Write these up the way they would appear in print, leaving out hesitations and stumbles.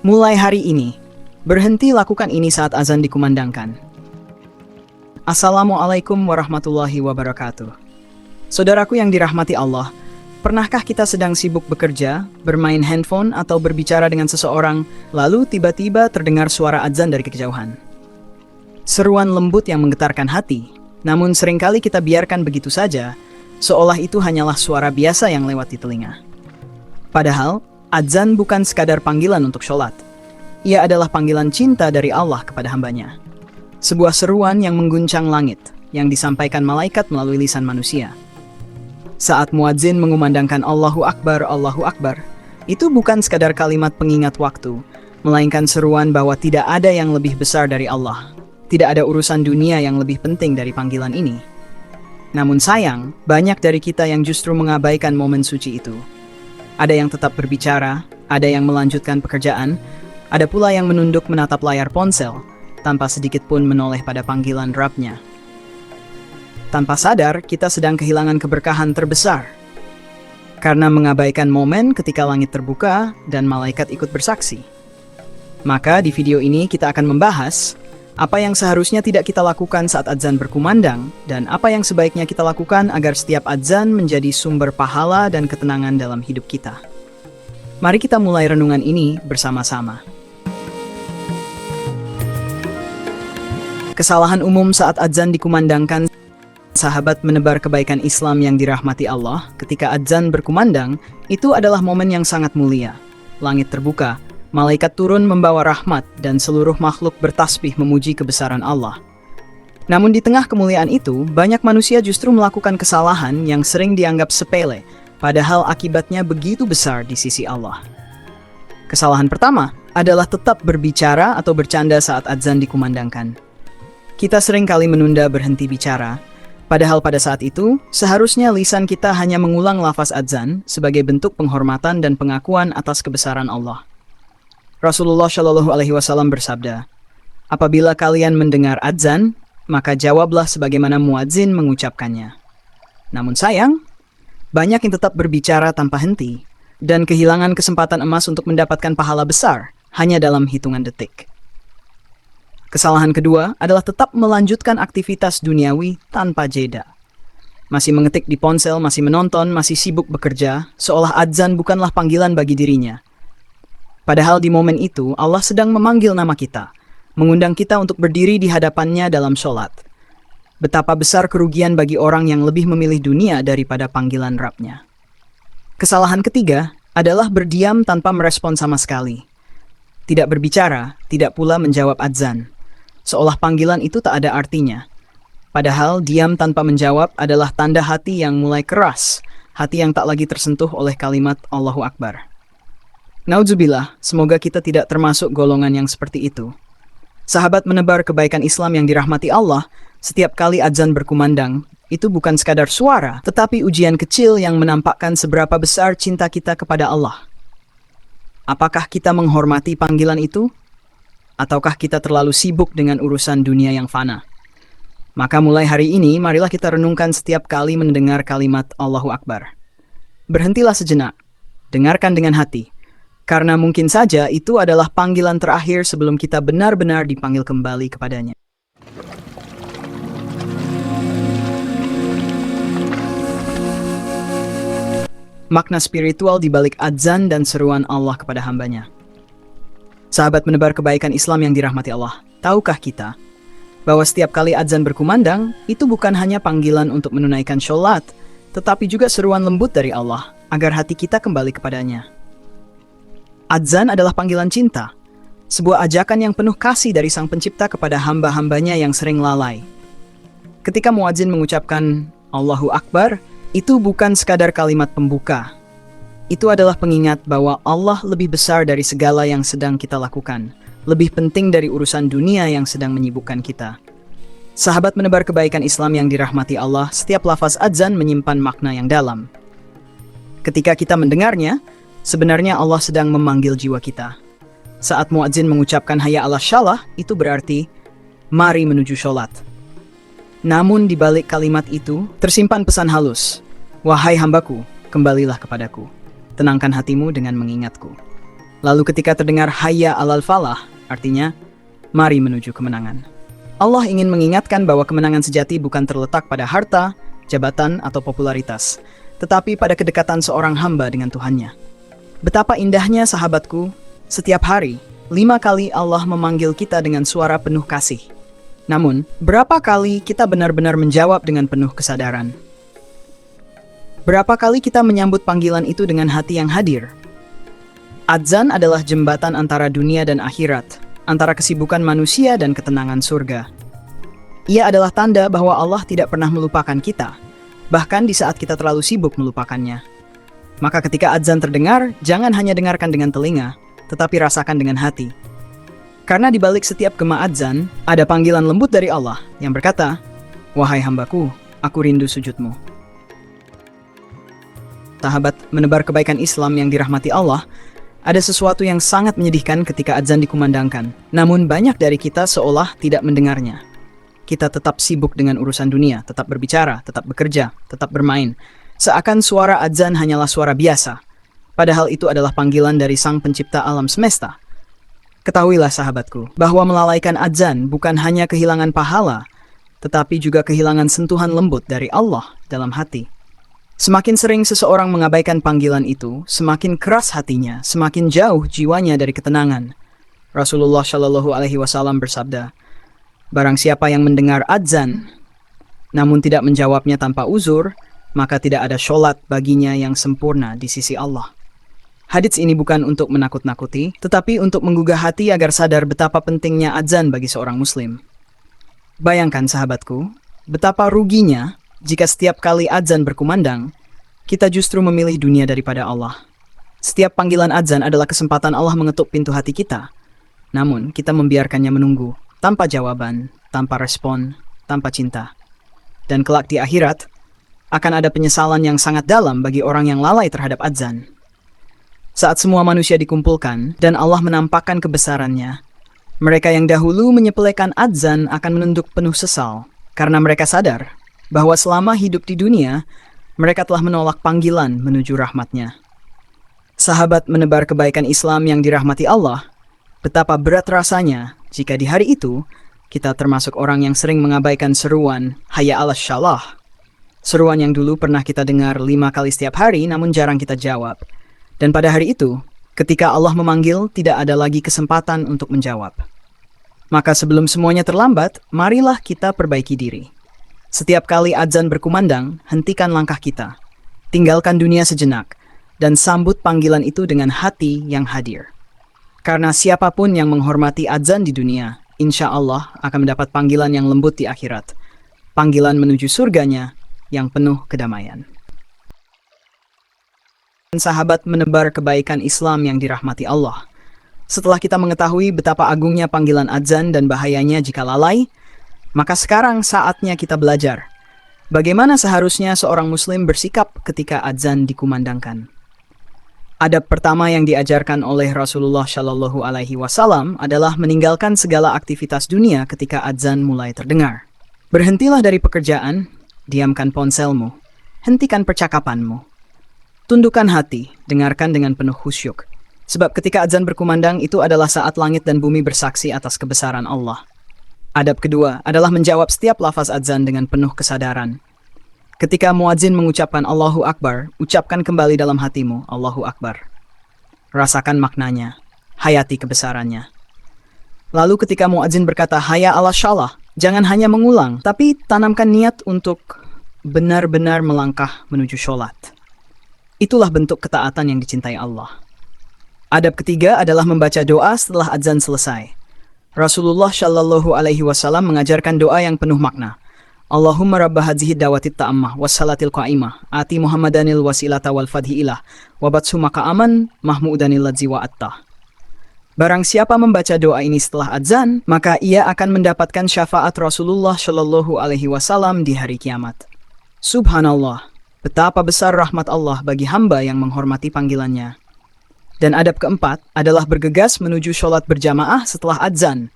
Mulai hari ini, berhenti lakukan ini saat azan dikumandangkan. Assalamualaikum warahmatullahi wabarakatuh. Saudaraku yang dirahmati Allah, pernahkah kita sedang sibuk bekerja, bermain handphone atau berbicara dengan seseorang, lalu tiba-tiba terdengar suara azan dari kejauhan? Seruan lembut yang menggetarkan hati, namun seringkali kita biarkan begitu saja, seolah itu hanyalah suara biasa yang lewat di telinga. Padahal, azan bukan sekadar panggilan untuk sholat. Ia adalah panggilan cinta dari Allah kepada hambanya. Sebuah seruan yang mengguncang langit, yang disampaikan malaikat melalui lisan manusia. Saat muadzin mengumandangkan Allahu Akbar, itu bukan sekadar kalimat pengingat waktu, melainkan seruan bahwa tidak ada yang lebih besar dari Allah. Tidak ada urusan dunia yang lebih penting dari panggilan ini. Namun sayang, banyak dari kita yang justru mengabaikan momen suci itu. Ada yang tetap berbicara, ada yang melanjutkan pekerjaan, ada pula yang menunduk menatap layar ponsel, tanpa sedikit pun menoleh pada panggilan Rabb-Nya. Tanpa sadar, kita sedang kehilangan keberkahan terbesar. Karena mengabaikan momen ketika langit terbuka dan malaikat ikut bersaksi. Maka di video ini kita akan membahas apa yang seharusnya tidak kita lakukan saat azan berkumandang, dan apa yang sebaiknya kita lakukan agar setiap azan menjadi sumber pahala dan ketenangan dalam hidup kita. Mari kita mulai renungan ini bersama-sama. Kesalahan umum saat azan dikumandangkan. Sahabat menebar kebaikan Islam yang dirahmati Allah, ketika azan berkumandang, itu adalah momen yang sangat mulia. Langit terbuka, malaikat turun membawa rahmat, dan seluruh makhluk bertasbih memuji kebesaran Allah. Namun di tengah kemuliaan itu, banyak manusia justru melakukan kesalahan yang sering dianggap sepele, padahal akibatnya begitu besar di sisi Allah. Kesalahan pertama adalah tetap berbicara atau bercanda saat azan dikumandangkan. Kita sering kali menunda berhenti bicara, padahal pada saat itu, seharusnya lisan kita hanya mengulang lafaz azan sebagai bentuk penghormatan dan pengakuan atas kebesaran Allah. Rasulullah Shallallahu Alaihi Wasallam bersabda, "Apabila kalian mendengar azan, maka jawablah sebagaimana muadzin mengucapkannya." Namun sayang, banyak yang tetap berbicara tanpa henti, dan kehilangan kesempatan emas untuk mendapatkan pahala besar hanya dalam hitungan detik. Kesalahan kedua adalah tetap melanjutkan aktivitas duniawi tanpa jeda. Masih mengetik di ponsel, masih menonton, masih sibuk bekerja, seolah azan bukanlah panggilan bagi dirinya. Padahal di momen itu, Allah sedang memanggil nama kita, mengundang kita untuk berdiri di hadapannya dalam sholat. Betapa besar kerugian bagi orang yang lebih memilih dunia daripada panggilan Rabb-Nya. Kesalahan ketiga adalah berdiam tanpa merespon sama sekali. Tidak berbicara, tidak pula menjawab azan. Seolah panggilan itu tak ada artinya. Padahal diam tanpa menjawab adalah tanda hati yang mulai keras, hati yang tak lagi tersentuh oleh kalimat Allahu Akbar. Naudzubillah, semoga kita tidak termasuk golongan yang seperti itu. Sahabat menebar kebaikan Islam yang dirahmati Allah, setiap kali azan berkumandang, itu bukan sekadar suara, tetapi ujian kecil yang menampakkan seberapa besar cinta kita kepada Allah. Apakah kita menghormati panggilan itu? Ataukah kita terlalu sibuk dengan urusan dunia yang fana? Maka mulai hari ini, marilah kita renungkan setiap kali mendengar kalimat Allahu Akbar. Berhentilah sejenak, dengarkan dengan hati. Karena mungkin saja itu adalah panggilan terakhir sebelum kita benar-benar dipanggil kembali kepadanya. Makna spiritual di balik azan dan seruan Allah kepada hambanya. Sahabat menebar kebaikan Islam yang dirahmati Allah, tahukah kita bahwa setiap kali azan berkumandang, itu bukan hanya panggilan untuk menunaikan sholat, tetapi juga seruan lembut dari Allah agar hati kita kembali kepadanya. Azan adalah panggilan cinta, sebuah ajakan yang penuh kasih dari Sang Pencipta kepada hamba-hambanya yang sering lalai. Ketika muadzin mengucapkan Allahu Akbar, itu bukan sekadar kalimat pembuka. Itu adalah pengingat bahwa Allah lebih besar dari segala yang sedang kita lakukan, lebih penting dari urusan dunia yang sedang menyibukkan kita. Sahabat menebar kebaikan Islam yang dirahmati Allah, setiap lafaz azan menyimpan makna yang dalam. Ketika kita mendengarnya, sebenarnya Allah sedang memanggil jiwa kita. Saat muadzin mengucapkan hayya 'alas shalah, itu berarti mari menuju sholat. Namun di balik kalimat itu tersimpan pesan halus. Wahai hambaku, kembalilah kepadaku. Tenangkan hatimu dengan mengingatku. Lalu ketika terdengar hayya alal falah, artinya, mari menuju kemenangan. Allah ingin mengingatkan bahwa kemenangan sejati bukan terletak pada harta, jabatan, atau popularitas, tetapi pada kedekatan seorang hamba dengan Tuhannya. Betapa indahnya sahabatku, setiap hari, 5 kali Allah memanggil kita dengan suara penuh kasih. Namun, berapa kali kita benar-benar menjawab dengan penuh kesadaran? Berapa kali kita menyambut panggilan itu dengan hati yang hadir? Adzan adalah jembatan antara dunia dan akhirat, antara kesibukan manusia dan ketenangan surga. Ia adalah tanda bahwa Allah tidak pernah melupakan kita, bahkan di saat kita terlalu sibuk melupakannya. Maka ketika adzan terdengar, jangan hanya dengarkan dengan telinga, tetapi rasakan dengan hati. Karena di balik setiap gema adzan, ada panggilan lembut dari Allah yang berkata, "Wahai hambaku, aku rindu sujudmu." Sahabat menebar kebaikan Islam yang dirahmati Allah, ada sesuatu yang sangat menyedihkan ketika adzan dikumandangkan. Namun banyak dari kita seolah tidak mendengarnya. Kita tetap sibuk dengan urusan dunia, tetap berbicara, tetap bekerja, tetap bermain. Seakan suara adzan hanyalah suara biasa. Padahal itu adalah panggilan dari Sang Pencipta alam semesta. Ketahuilah sahabatku, bahwa melalaikan adzan bukan hanya kehilangan pahala, tetapi juga kehilangan sentuhan lembut dari Allah dalam hati. Semakin sering seseorang mengabaikan panggilan itu, semakin keras hatinya, semakin jauh jiwanya dari ketenangan. Rasulullah Shallallahu Alaihi Wasallam bersabda, "Barang siapa yang mendengar adzan, namun tidak menjawabnya tanpa uzur, maka tidak ada sholat baginya yang sempurna di sisi Allah." Hadits ini bukan untuk menakut-nakuti, tetapi untuk menggugah hati agar sadar betapa pentingnya adzan bagi seorang muslim. Bayangkan sahabatku, betapa ruginya jika setiap kali adzan berkumandang, kita justru memilih dunia daripada Allah. Setiap panggilan adzan adalah kesempatan Allah mengetuk pintu hati kita. Namun, kita membiarkannya menunggu, tanpa jawaban, tanpa respon, tanpa cinta. Dan kelak di akhirat, akan ada penyesalan yang sangat dalam bagi orang yang lalai terhadap adzan. Saat semua manusia dikumpulkan dan Allah menampakkan kebesarannya, mereka yang dahulu menyepelekan adzan akan menunduk penuh sesal, karena mereka sadar bahwa selama hidup di dunia, mereka telah menolak panggilan menuju rahmat-Nya. Sahabat menebar kebaikan Islam yang dirahmati Allah, betapa berat rasanya jika di hari itu, kita termasuk orang yang sering mengabaikan seruan hayya 'alas shalah. Seruan yang dulu pernah kita dengar 5 kali setiap hari namun jarang kita jawab. Dan pada hari itu, ketika Allah memanggil, tidak ada lagi kesempatan untuk menjawab. Maka sebelum semuanya terlambat, marilah kita perbaiki diri. Setiap kali adzan berkumandang, hentikan langkah kita. Tinggalkan dunia sejenak, dan sambut panggilan itu dengan hati yang hadir. Karena siapapun yang menghormati adzan di dunia, insya Allah akan mendapat panggilan yang lembut di akhirat. Panggilan menuju surganya yang penuh kedamaian. Sahabat menebar kebaikan Islam yang dirahmati Allah. Setelah kita mengetahui betapa agungnya panggilan adzan dan bahayanya jika lalai, maka sekarang saatnya kita belajar bagaimana seharusnya seorang muslim bersikap ketika adzan dikumandangkan. Adab pertama yang diajarkan oleh Rasulullah Shallallahu Alaihi Wasallam adalah meninggalkan segala aktivitas dunia ketika adzan mulai terdengar. Berhentilah dari pekerjaan, diamkan ponselmu, hentikan percakapanmu. Tundukkan hati, dengarkan dengan penuh khusyuk. Sebab ketika adzan berkumandang itu adalah saat langit dan bumi bersaksi atas kebesaran Allah. Adab kedua adalah menjawab setiap lafaz adzan dengan penuh kesadaran. Ketika muadzin mengucapkan Allahu Akbar, ucapkan kembali dalam hatimu Allahu Akbar. Rasakan maknanya, hayati kebesarannya. Lalu ketika muadzin berkata hayya 'alas shalah, jangan hanya mengulang, tapi tanamkan niat untuk benar-benar melangkah menuju sholat. Itulah bentuk ketaatan yang dicintai Allah. Adab ketiga adalah membaca doa setelah adzan selesai. Rasulullah Shallallahu Alaihi Wasallam mengajarkan doa yang penuh makna. Allahumma rabba hadhihi dawatit ta'ammah wassalatil qa'imah ati muhammadanil wasilata wal fadhi ilah wabatsu maka'aman mahmudanil ladzi wa'attah. Barang siapa membaca doa ini setelah adzan, maka ia akan mendapatkan syafaat Rasulullah Shallallahu Alaihi Wasallam di hari kiamat. Subhanallah, betapa besar rahmat Allah bagi hamba yang menghormati panggilannya. Dan adab keempat adalah bergegas menuju sholat berjamaah setelah adzan.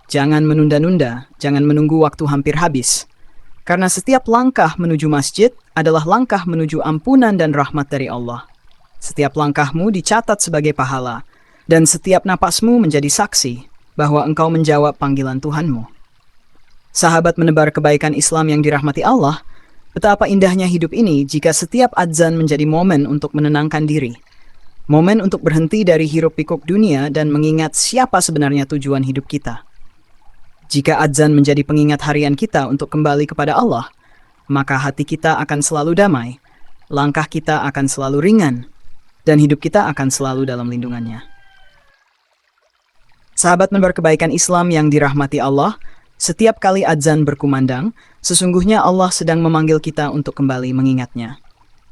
Jangan menunda-nunda, jangan menunggu waktu hampir habis. Karena setiap langkah menuju masjid adalah langkah menuju ampunan dan rahmat dari Allah. Setiap langkahmu dicatat sebagai pahala. dan setiap napasmu menjadi saksi bahwa engkau menjawab panggilan Tuhanmu. Sahabat menebar kebaikan Islam yang dirahmati Allah, betapa indahnya hidup ini jika setiap adzan menjadi momen untuk menenangkan diri. Momen untuk berhenti dari hiruk-pikuk dunia dan mengingat siapa sebenarnya tujuan hidup kita. Jika adzan menjadi pengingat harian kita untuk kembali kepada Allah, maka hati kita akan selalu damai, langkah kita akan selalu ringan, dan hidup kita akan selalu dalam lindungannya. Sahabat menebar kebaikan Islam yang dirahmati Allah, setiap kali adzan berkumandang, sesungguhnya Allah sedang memanggil kita untuk kembali mengingatnya.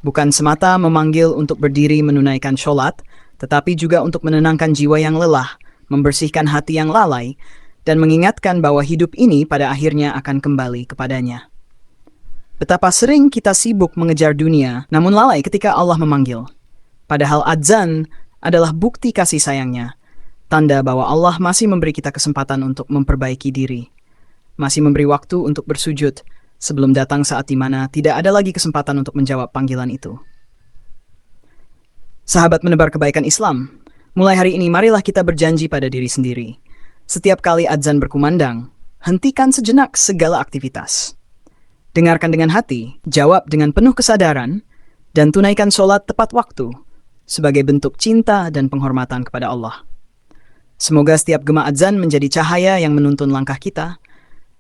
Bukan semata memanggil untuk berdiri menunaikan sholat, tetapi juga untuk menenangkan jiwa yang lelah, membersihkan hati yang lalai, dan mengingatkan bahwa hidup ini pada akhirnya akan kembali kepadanya. Betapa sering kita sibuk mengejar dunia, namun lalai ketika Allah memanggil. Padahal adzan adalah bukti kasih sayangnya, tanda bahwa Allah masih memberi kita kesempatan untuk memperbaiki diri, masih memberi waktu untuk bersujud, sebelum datang saat di mana tidak ada lagi kesempatan untuk menjawab panggilan itu. Sahabat menebar kebaikan Islam, mulai hari ini marilah kita berjanji pada diri sendiri. Setiap kali adzan berkumandang, hentikan sejenak segala aktivitas. Dengarkan dengan hati, jawab dengan penuh kesadaran, dan tunaikan sholat tepat waktu sebagai bentuk cinta dan penghormatan kepada Allah. Semoga setiap gema adzan menjadi cahaya yang menuntun langkah kita,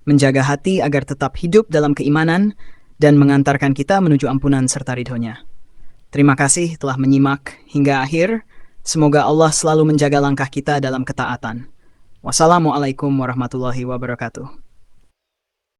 menjaga hati agar tetap hidup dalam keimanan, dan mengantarkan kita menuju ampunan serta ridhonya. Terima kasih telah menyimak hingga akhir. Semoga Allah selalu menjaga langkah kita dalam ketaatan. Wassalamualaikum warahmatullahi wabarakatuh.